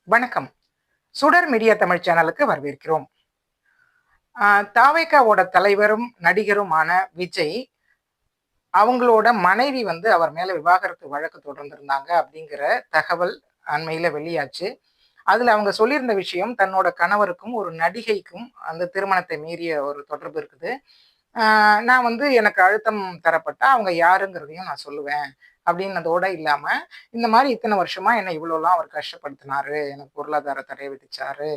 வணக்கம். சுடர் மீடியா தமிழ் சேனலுக்கு வரவேற்கிறோம். தாவேகாவோட தலைவரும் நடிகருமான விஜய், அவங்களோட மனைவி அவர் மேல விவாகரத்து வழக்கு தொடர்ந்திருந்தாங்க அப்படிங்கிற தகவல் அண்மையில வெளியாச்சு. அதுல அவங்க சொல்லியிருந்த விஷயம், தன்னோட கணவருக்கும் ஒரு நடிகைக்கும் அந்த திருமணத்தை மீறிய ஒரு தொடர்பு இருக்குது. நான் எனக்கு அழுத்தம் தரப்பட்டா அவங்க யாருங்கிறதையும் நான் சொல்லுவேன் அப்படின்னதோட இல்லாம, இந்த மாதிரி இத்தனை வருஷமா என்னை இவ்வளோலாம் அவர் கஷ்டப்படுத்தினாரு, எனக்கு பொருளாதார தடை விதிச்சாரு,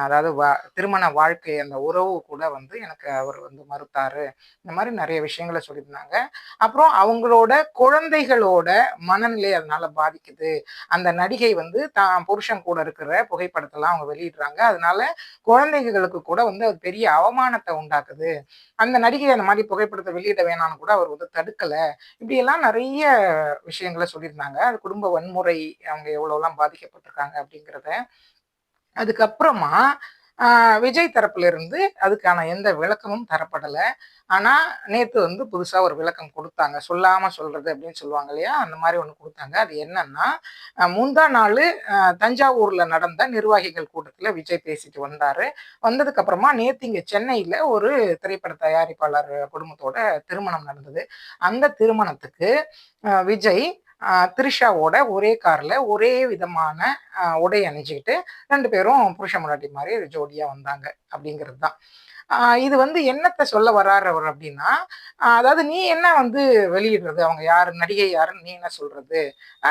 அதாவது திருமண வாழ்க்கை அந்த உறவு கூட எனக்கு அவர் மறுத்தாரு, இந்த மாதிரி நிறைய விஷயங்களை சொல்லியிருந்தாங்க. அப்புறம் அவங்களோட குழந்தைகளோட மனநிலை அதனால பாதிக்குது. அந்த நடிகை தான் புருஷன் கூட இருக்கிற புகைப்படத்தெல்லாம் அவங்க வெளியிடுறாங்க, அதனால குழந்தைகளுக்கு கூட அது பெரிய அவமானத்தை உண்டாக்குது. அந்த நடிகை அந்த மாதிரி புகைப்படத்தை வெளியிட வேணாம்னு கூட அவர் தடுக்கல. இப்படியெல்லாம் நிறைய விஷயங்களை சொல்லியிருந்தாங்க. அது குடும்ப வன்முறை, அவங்க எவ்வளவுலாம் பாதிக்கப்பட்டிருக்காங்க அப்படிங்கிறத. அதுக்கப்புறமா விஜய் தரப்புல இருந்து அதுக்கான எந்த விளக்கமும் தரப்படல. ஆனா நேத்து புதுசா ஒரு விளக்கம் கொடுத்தாங்க. சொல்லாம சொல்றது அப்படின்னு சொல்லுவாங்க இல்லையா, அந்த மாதிரி ஒண்ணு கொடுத்தாங்க. அது என்னன்னா, முந்தா நாள் தஞ்சாவூர்ல நடந்த நிர்வாகிகள் கூட்டத்துல விஜய் பேசிட்டு வந்தாரு. வந்ததுக்கு அப்புறமா நேத்து இங்க சென்னையில ஒரு திரைப்பட தயாரிப்பாளர் குடும்பத்தோட திருமணம் நடந்தது. அந்த திருமணத்துக்கு விஜய் த்ரிஷாவோட ஒரே கார்ல ஒரே விதமான உடை அணிஞ்சுக்கிட்டு 2 பேரும் புருஷன் பொண்டாட்டி மாதிரி ஜோடியா வந்தாங்க அப்படிங்கிறது தான். இது என்னத்த சொல்ல வர்றாரு அவர் அப்படின்னா, அதாவது நீ என்ன வெளியிடுறது, அவங்க யாரு, நடிகை யாருன்னு நீ என்ன சொல்றது,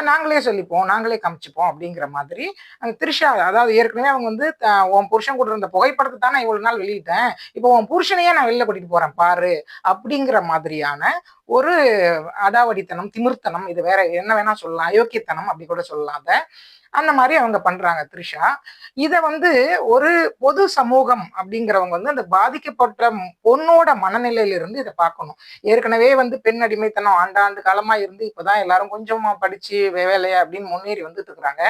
நாங்களே சொல்லிப்போம், நாங்களே காமிச்சுப்போம் அப்படிங்கிற மாதிரி. அந்த த்ரிஷா, அதாவது ஏற்கனவே அவங்க உன் புருஷன் கூட இருந்த புகைப்படத்தை தானே இவ்வளவு நாள் வெளியிட்டேன், இப்போ உன் புருஷனையே நான் வெளில கூட்டிட்டு போறேன் பாரு அப்படிங்கிற மாதிரியான ஒரு அடாவடித்தனம், திமிர்த்தனம், இது வேற என்ன வேணா சொல்லலாம், அயோக்கியத்தனம் அப்படி கூட சொல்லலாம். அந்த மாதிரி அவங்க பண்றாங்க த்ரிஷா. இத ஒரு பொது சமூகம் அப்படிங்கிறவங்க அந்த பாதிக்கப்பட்ட பொண்ணோட மனநிலையில இருந்து இதை பார்க்கணும். ஏற்கனவே பெண் அடிமைத்தனம் ஆண்டாண்டு காலமா இருந்து இப்பதான் எல்லாரும் கொஞ்சமா படிச்சு வேலையா அப்படின்னு முன்னேறி வந்துட்டு இருக்கிறாங்க.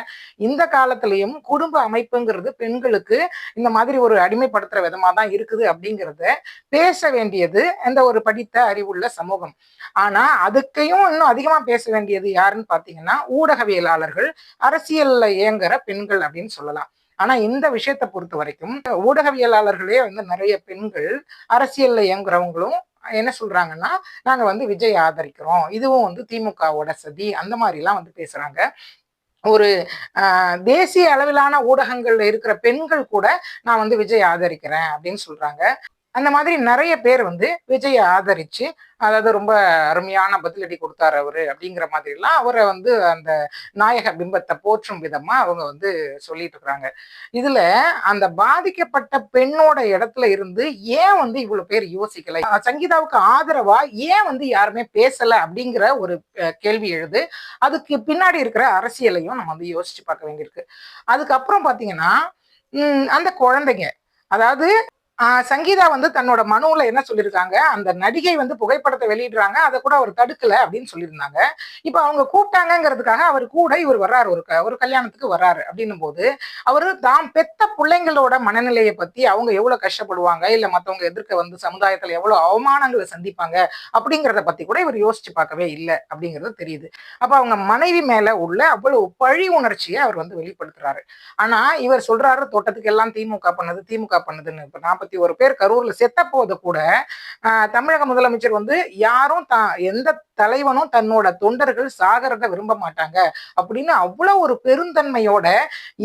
இந்த காலத்திலையும் குடும்ப அமைப்புங்கிறது பெண்களுக்கு இந்த மாதிரி ஒரு அடிமைப்படுத்துற விதமா தான் இருக்குது அப்படிங்கிறத பேச வேண்டியது இந்த ஒரு படித்த அறிவுள்ள சமூகம். ஆனா அதுக்கையும் இன்னும் அதிகமா பேச வேண்டியது யாருன்னு பாத்தீங்கன்னா, ஊடகவியலாளர்கள், அரசியல்ல இயங்குற பெண்கள் அப்படின்னு சொல்லலாம். ஆனா இந்த விஷயத்தை பொறுத்த வரைக்கும் ஊடகவியலாளர்களே நிறைய பெண்கள், அரசியல்ல இயங்குறவங்களும் என்ன சொல்றாங்கன்னா, நாங்க விஜய் ஆதரிக்கிறோம், இதுவும் திமுகவோட சதி, அந்த மாதிரி எல்லாம் பேசுறாங்க. ஒரு தேசிய அளவிலான ஊடகங்கள்ல இருக்கிற பெண்கள் கூட நான் விஜய் ஆதரிக்கிறேன் அப்படின்னு சொல்றாங்க. அந்த மாதிரி நிறைய பேர் விஜயை ஆதரிச்சு, அதாவது ரொம்ப அருமையான பதிலடி கொடுத்தாரு அவரு அப்படிங்கிற மாதிரி எல்லாம் அவரை அந்த நாயக பிம்பத்தை போற்றும் விதமா அவங்க சொல்லிட்டு இருக்கிறாங்க. இதுல அந்த பாதிக்கப்பட்ட பெண்ணோட இடத்துல இருந்து ஏன் இவ்வளவு பேர் யோசிக்கல, சங்கீதாவுக்கு ஆதரவா ஏன் யாருமே பேசல அப்படிங்கிற ஒரு கேள்வி எழுது. அதுக்கு பின்னாடி இருக்கிற அரசியலையும் நம்ம யோசிச்சு பார்க்க வேண்டியிருக்கு. அதுக்கப்புறம் பாத்தீங்கன்னா, அந்த குழந்தைங்க, அதாவது சங்கீதா தன்னோட மனுவுல என்ன சொல்லியிருக்காங்க, அந்த நடிகை புகைப்படத்தை வெளியிடுறாங்க, அதை கூட அவர் தடுக்கல அப்படின்னு சொல்லியிருந்தாங்க. இப்ப அவங்க கூப்பிட்டாங்கிறதுக்காக அவர் கூட இவர் வர்றாரு, ஒரு கல்யாணத்துக்கு வர்றாரு அப்படின்னும் போது, அவரு தாம் பெத்த பிள்ளைங்களோட மனநிலையை பத்தி அவங்க எவ்வளவு கஷ்டப்படுவாங்க, இல்ல மத்தவங்க எதிர்க்க சமுதாயத்துல எவ்வளவு அவமானங்களை சந்திப்பாங்க அப்படிங்கிறத பத்தி கூட இவர் யோசிச்சு பார்க்கவே இல்லை அப்படிங்கிறது தெரியுது. அப்ப அவங்க மனைவி மேல உள்ள அவ்வளவு பழி உணர்ச்சியை அவர் வெளிப்படுத்துறாரு. ஆனா இவர் சொல்றாரு, தோட்டத்துக்கு எல்லாம் திமுக பண்ணுது, திமுக பண்ணுதுன்னு. இப்ப 41 பேர் கரூர்ல செத்த போது கூட தமிழக முதலமைச்சர் யாரும் எந்த தலைவனும் தன்னோட தொண்டர்கள் சாகரத விரும்ப மாட்டாங்க அப்படின்னு அவ்வளவு ஒரு பெருந்தன்மையோட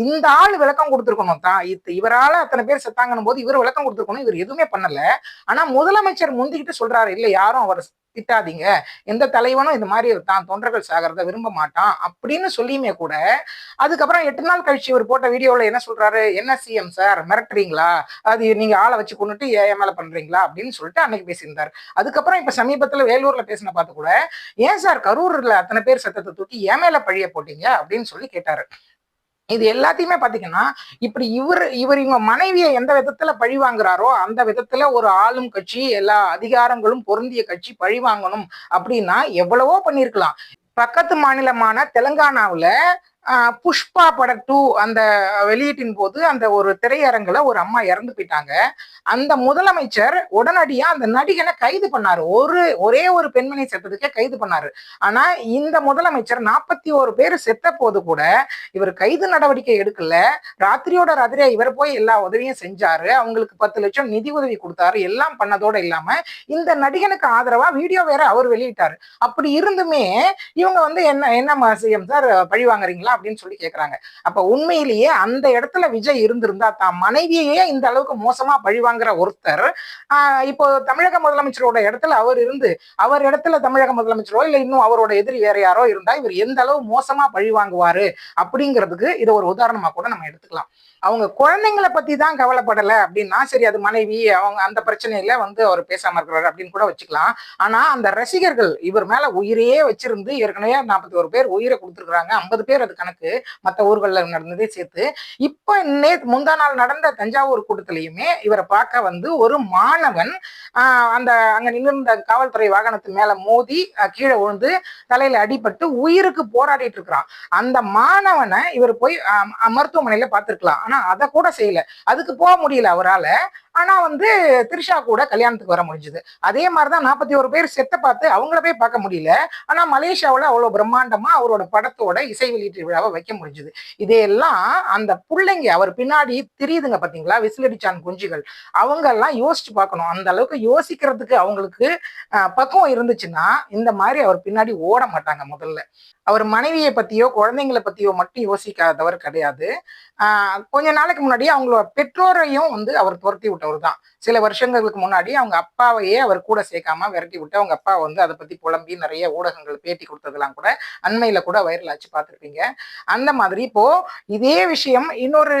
இந்த ஆள் விளக்கம் கொடுத்திருக்கணும். தான் இவரால அத்தனை பேர் செத்தாங்கன்னு போது இவர் விளக்கம் கொடுத்திருக்கணும். இவர் எதுவுமே பண்ணல. ஆனா முதலமைச்சர் முந்திக்கிட்டு சொல்றாரு, இல்ல யாரும் அவர் திட்டாதீங்க, எந்த தலைவனும் இந்த மாதிரி தான் தொண்டர்கள் சாகிறத விரும்ப மாட்டான் அப்படின்னு சொல்லியுமே கூட, அதுக்கப்புறம் 8 நாள் கழிச்சு இவர் போட்ட வீடியோல என்ன சொல்றாரு, என்ன சிஎம் சார் மிரட்டுறீங்களா, அது நீங்க ஆளை வச்சு கொண்டுட்டு ஏன் மேல பண்றீங்களா அப்படின்னு சொல்லிட்டு அன்னைக்கு பேசியிருந்தாரு. அதுக்கப்புறம் இப்ப சமீபத்துல வேலூர்ல பேசின பார்த்து கூட, ஏன் சார் கரூர்ல அத்தனை பேர் சத்தத்தை தூக்கி ஏன் மேல பழிய போட்டீங்க அப்படின்னு சொல்லி கேட்டாரு. இது எல்லாத்தையுமே பாத்தீங்கன்னா, இப்படி இவங்க மனைவியை எந்த விதத்துல பழி வாங்குறாரோ அந்த விதத்துல ஒரு ஆளும் கட்சி, எல்லா அதிகாரங்களும் பொருந்திய கட்சி பழி வாங்கணும் அப்படின்னா எவ்வளவோ பண்ணிருக்கலாம். பக்கத்து மாநிலமான தெலுங்கானாவுல புஷ்பா பட 2 அந்த வெளியீட்டின் போது அந்த ஒரு திரையரங்குல ஒரு அம்மா இறந்து போயிட்டாங்க. அந்த முதலமைச்சர் உடனடியா அந்த நடிகனை கைது பண்ணாரு. ஒரே ஒரு பெண்மணி செத்ததுக்கே கைது பண்ணாரு. ஆனா இந்த முதலமைச்சர் 41 பேர் செத்த போது கூட இவர் கைது நடவடிக்கை எடுக்கல. ராத்திரியோட ராத்திரியா இவர் போய் எல்லா உதவியும் செஞ்சாரு. அவங்களுக்கு 10 லட்சம் நிதி உதவி கொடுத்தாரு. எல்லாம் பண்ணதோட இல்லாம இந்த நடிகனுக்கு ஆதரவா வீடியோ வேற அவர் வெளியிட்டாரு. அப்படி இருந்துமே இவங்க வந்து என்ன சிஎம் சார் பழி வாங்குறீங்களா அப்படின்னு சொல்லி கேக்குறாங்க. அப்ப உண்மையிலேயே அந்த இடத்துல விஜய் இருந்திருந்தா தான் மனைவியே இந்த அளவுக்கு மோசமா பழி வாங்குற ஒருத்தர் இப்போ தமிழக முதலமைச்சரோட இடத்துல அவர் இடத்துல தமிழக முதலமைச்சரோ இல்ல இன்னும் அவரோட எதிரி வேற யாரோ இருந்தா இவர் எந்த அளவு மோசமா பழி வாங்குவாரு அப்படிங்கிறதுக்கு இதை ஒரு உதாரணமா கூட நம்ம எடுத்துக்கலாம். அவங்க குழந்தைங்களை பத்தி தான் கவலைப்படல அப்படின்னா சரி, அது மனைவி அவங்க அந்த பிரச்சனையில வந்து அவர் பேசாம இருக்கிறாரு அப்படின்னு கூட வச்சுக்கலாம். ஆனா அந்த ரசிகர்கள் இவர் மேல உயிரையே வச்சிருந்து ஏற்கனவே 41 பேர் உயிரை கொடுத்துருக்காங்க, 50 பேர் அது கணக்கு மற்ற ஊர்களில் நடந்ததே சேர்த்து. இப்ப முந்தா நாள் நடந்த தஞ்சாவூர் கூட்டத்திலையுமே இவரை பார்க்க வந்து ஒரு மாணவன் அந்த அங்க நின்றிருந்த காவல்துறை வாகனத்து மேல மோதி கீழே விழுந்து தலையில அடிபட்டு உயிருக்கு போராடிட்டு இருக்கிறான். அந்த மாணவனை இவர் போய் மருத்துவமனையில பார்த்திருக்கலாம். ஆனா அதை கூட செய்யல, அதுக்கு போக முடியல அவரால். ஆனா வந்து திரிஷா கூட கல்யாணத்துக்கு வர முடிஞ்சது. அதே மாதிரிதான் 41 பேர் செத்த பார்த்து அவங்கள போய் பார்க்க முடியல. ஆனா மலேசியாவில் அவ்வளவு பிரம்மாண்டமா அவரோட படத்தோட இசை வெளியீட்டு விழாவை வைக்க முடிஞ்சது. இதையெல்லாம் அந்த பிள்ளைங்க அவர் பின்னாடி தெரியுதுங்க பாத்தீங்களா, விசிலடிச்சான் குஞ்சுகள், அவங்க எல்லாம் யோசிச்சு பார்க்கணும். அந்த அளவுக்கு யோசிக்கிறதுக்கு அவங்களுக்கு பக்குவம் இருந்துச்சுன்னா இந்த மாதிரி அவர் பின்னாடி ஓட மாட்டாங்க. முதல்ல அவர் மனைவியை பத்தியோ குழந்தைங்களை பத்தியோ மட்டும் யோசிக்காதவர் கிடையாது. கொஞ்ச நாளைக்கு முன்னாடி அவங்களோட பெற்றோரையும் வந்து அவர் துரத்தி விட்டவர் தான். சில வருஷங்களுக்கு முன்னாடி அவங்க அப்பாவையே அவர் கூட சேர்க்காம விரட்டி விட்டு அவங்க அப்பா வந்து அதை பத்தி புலம்பி நிறைய ஊடகங்கள் பேட்டி கொடுத்ததெல்லாம் கூட அண்மையில கூட வைரல் ஆச்சு, பார்த்துருப்பீங்க. அந்த மாதிரி இப்போ இதே விஷயம் இன்னொரு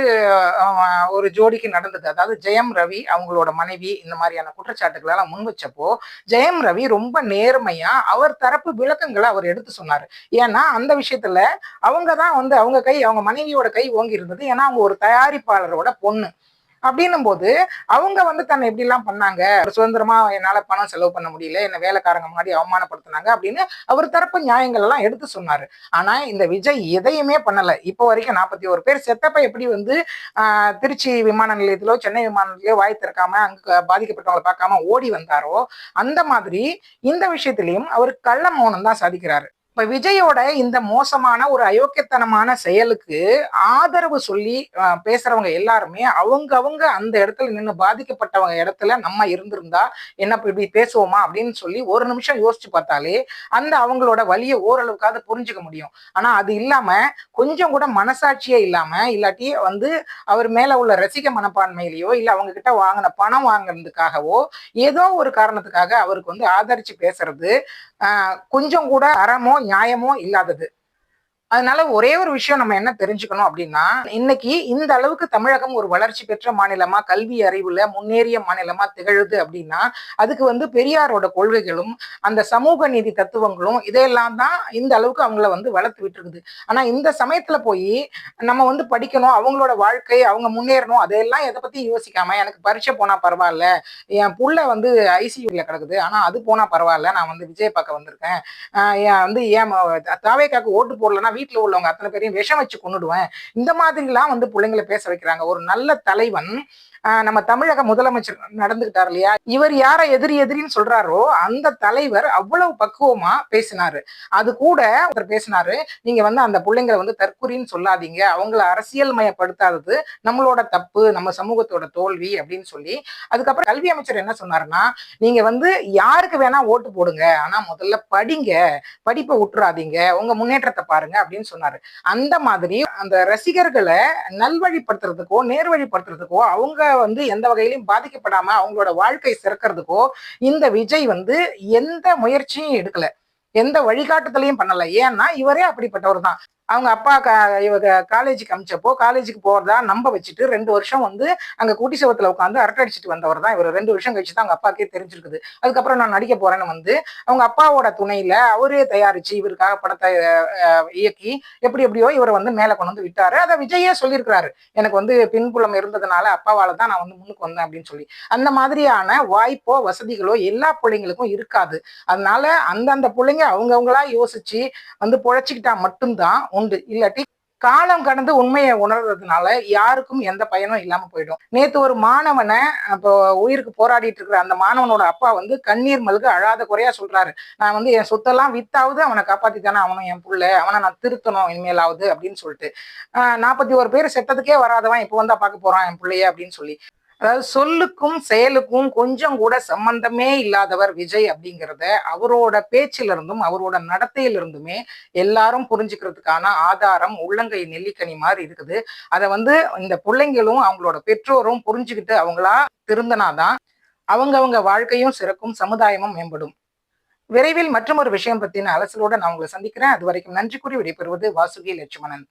ஒரு ஜோடிக்கு நடந்தது. அதாவது ஜெயம் ரவி அவங்களோட மனைவி இந்த மாதிரியான குற்றச்சாட்டுகளை எல்லாம் முன் வச்சப்போ ஜெயம் ரவி ரொம்ப நேர்மையா அவர் தரப்பு விளக்கங்களை அவர் எடுத்து சொன்னாரு. ஏன்னா அந்த விஷயத்துல அவங்கதான் வந்து அவங்க மனைவியோட கை ஓங்கி இருந்தது. ஏன்னா அவங்க ஒரு தயாரிப்பாளரோட பொண்ணு அப்படின்னும் போது அவங்க வந்து தன்னை எப்படி எல்லாம் பண்ணாங்க, சுதந்திரமா என்னால பணம் செலவு பண்ண முடியல, என்ன வேலைக்காரங்க முன்னாடி அவமானப்படுத்தினாங்க அப்படின்னு அவர் தரப்பு நியாயங்கள் எல்லாம் எடுத்து சொன்னாரு. ஆனா இந்த விஜய் எதையுமே பண்ணல. இப்போ வரைக்கும் 41 பேர் செத்தப்ப எப்படி வந்து திருச்சி விமான நிலையத்திலோ சென்னை விமான நிலையத்திலோ வாய் திறக்காம அங்க பாதிக்கப்பட்டவங்களை பார்க்காம ஓடி வந்தாரோ அந்த மாதிரி இந்த விஷயத்திலையும் அவர் கள்ள மௌனம் தான் சாதிக்கிறாரு. இப்ப விஜயோட இந்த மோசமான ஒரு அயோக்கியத்தனமான செயலுக்கு ஆதரவு சொல்லி பேசுறவங்க எல்லாருமே அவங்க அந்த இடத்துல நின்று பாதிக்கப்பட்டவங்க இடத்துல நம்ம இருந்திருந்தா என்ன இப்படி பேசுவோமா அப்படின்னு சொல்லி ஒரு நிமிஷம் யோசிச்சு பார்த்தாலே அந்த அவங்களோட வலியை ஓரளவுக்காவது புரிஞ்சுக்க முடியும். ஆனா அது இல்லாம கொஞ்சம் கூட மனசாட்சியே இல்லாம இல்லாட்டி வந்து அவர் மேல உள்ள ரசிக மனப்பான்மையிலையோ இல்ல அவங்க கிட்ட வாங்கின பணம் வாங்குறதுக்காகவோ ஏதோ ஒரு காரணத்துக்காக அவருக்கு வந்து ஆதரிச்சு பேசுறது கொஞ்சம் கூட அறமோ நியாயமோ இல்லாதது. அதனால ஒரே ஒரு விஷயம் நம்ம என்ன தெரிஞ்சுக்கணும் அப்படின்னா, இன்னைக்கு இந்த அளவுக்கு தமிழகம் ஒரு வளர்ச்சி பெற்ற மாநிலமா, கல்வி அறிவுல முன்னேறிய மாநிலமா திகழுது அப்படின்னா அதுக்கு வந்து பெரியாரோட கொள்கைகளும் அந்த சமூக நீதி தத்துவங்களும் இதையெல்லாம் தான் இந்த அளவுக்கு அவங்கள வந்து வளர்த்து விட்டுருக்குது. ஆனா இந்த சமயத்துல போய் நம்ம வந்து படிக்கணும், அவங்களோட வாழ்க்கை அவங்க முன்னேறணும், அதையெல்லாம் எதை பத்தி யோசிக்காம எனக்கு பரீட்சை போனா பரவாயில்ல, என் புள்ள வந்து ஐசியூல கிடக்குது ஆனா அது போனா பரவாயில்ல, நான் வந்து விஜய் பார்க்க வந்திருக்கேன், வந்து ஏன் தாவேக்காக்கு ஓட்டு போடலன்னா வீட்டுல உள்ளவங்க அத்தனை பேரையும் விஷம் வச்சு கொண்டுடுவேன், இந்த மாதிரி எல்லாம் வந்து பிள்ளைங்களை பேச வைக்கிறாங்க. ஒரு நல்ல தலைவன் நம்ம தமிழக முதலமைச்சர் நடந்துகிட்டார் இல்லையா, இவர் யாரை எதிரின்னு சொல்றாரோ அந்த தலைவர் அவ்வளவு பக்குவமா பேசினாரு. அது கூட ஒருத்தர் பேசினாரு, நீங்க வந்து அந்த பிள்ளைங்களை வந்து தற்குறின்னு சொல்லாதீங்க, அவங்கள அரசியல் மயப்படுத்தாதது நம்மளோட தப்பு, நம்ம சமூகத்தோட தோல்வி அப்படின்னு சொல்லி. அதுக்கப்புறம் கல்வி அமைச்சர் என்ன சொன்னாருன்னா, நீங்க வந்து யாருக்கு வேணா ஓட்டு போடுங்க, ஆனா முதல்ல படிங்க, படிப்பை விட்டுறாதீங்க, உங்க முன்னேற்றத்தை பாருங்க அப்படின்னு சொன்னாரு. அந்த மாதிரி அந்த ரசிகர்களை நல்வழிப்படுத்துறதுக்கோ நேர்வழிப்படுத்துறதுக்கோ அவங்க வந்து எந்த வகையிலும் பாதிக்கப்படாம அவங்களோட வாழ்க்கை சிறக்கிறதுக்கோ இந்த விஜய் வந்து எந்த முயற்சியும் எடுக்கல, எந்த வழிகாட்டுதலையும் பண்ணல. ஏன்னா இவரே அப்படிப்பட்டவர் தான். அவங்க அப்பா இவங்க காலேஜுக்கு அமிச்சப்போ காலேஜுக்கு போறதா நம்ப வச்சுட்டு 2 வருஷம் வந்து அங்க கூட்டி சவத்துல உட்காந்து அரட்டை அடிச்சுட்டு வந்தவர் தான் இவர். 2 வருஷம் கழிச்சு தான் அவங்க அப்பாக்கே தெரிஞ்சிருக்குது. அதுக்கப்புறம் நான் நடிக்க போறேன்னு வந்து அவங்க அப்பாவோட துணையில அவரே தயாரிச்சு இவருக்காக படத்தை இயக்கி எப்படியோ இவரை வந்து மேல கொண்டு வந்து விட்டாரு. அதை விஜயே சொல்லியிருக்கிறாரு, எனக்கு வந்து பின்புலம் இருந்ததுனால அப்பாவால தான் நான் வந்து முன்னுக்கு வந்தேன் அப்படின்னு சொல்லி. அந்த மாதிரியான வாய்ப்போ வசதிகளோ எல்லா பிள்ளைங்களுக்கும் இருக்காது. அதனால அந்தந்த பிள்ளைங்க அவங்கவுங்களா யோசிச்சு வந்து பொழைச்சிக்கிட்டா மட்டும்தான் உண்டு. இல்லாட்டி காலம் கடந்து உண்மையை உணர்றதுனால யாருக்கும் எந்த பயனும் இல்லாம போயிடும். நேத்து ஒரு மாணவனை இப்போ உயிருக்கு போராடிட்டு இருக்கிற அந்த மாணவனோட அப்பா வந்து கண்ணீர் மல்க அழாத குறையா சொல்றாரு, நான் வந்து என் சொத்தெல்லாம் வித்தாவது அவனை காப்பாத்தி தானே அவனும் என் புள்ள, அவனை நான் திருத்தணும் இனிமேலாவது அப்படின்னு சொல்லிட்டு 41 பேர் செத்ததுக்கே வராதவன் இப்போ வந்தா பார்க்க போறான் என் பிள்ளைய அப்படின்னு சொல்லி. அதாவது சொல்லுக்கும் செயலுக்கும் கொஞ்சம் கூட சம்பந்தமே இல்லாதவர் விஜய் அப்படிங்கிறத அவரோட பேச்சிலிருந்தும் அவரோட நடத்தையிலிருந்துமே எல்லாரும் புரிஞ்சுக்கிறதுக்கான ஆதாரம் உள்ளங்கை நெல்லிக்கனி மாதிரி இருக்குது. அதை வந்து இந்த பிள்ளைங்களும் அவங்களோட பெற்றோரும் புரிஞ்சுக்கிட்டு அவங்களா திருந்தினாதான் அவங்கவங்க வாழ்க்கையும் சிறக்கும், சமுதாயமும் மேம்படும். விரைவில் மற்றும் ஒரு விஷயம் பத்தின அலசலோட நான் உங்களை சந்திக்கிறேன். அது வரைக்கும் நன்றி கூறி விடைபெறுவது வாசுகி லட்சுமணன்.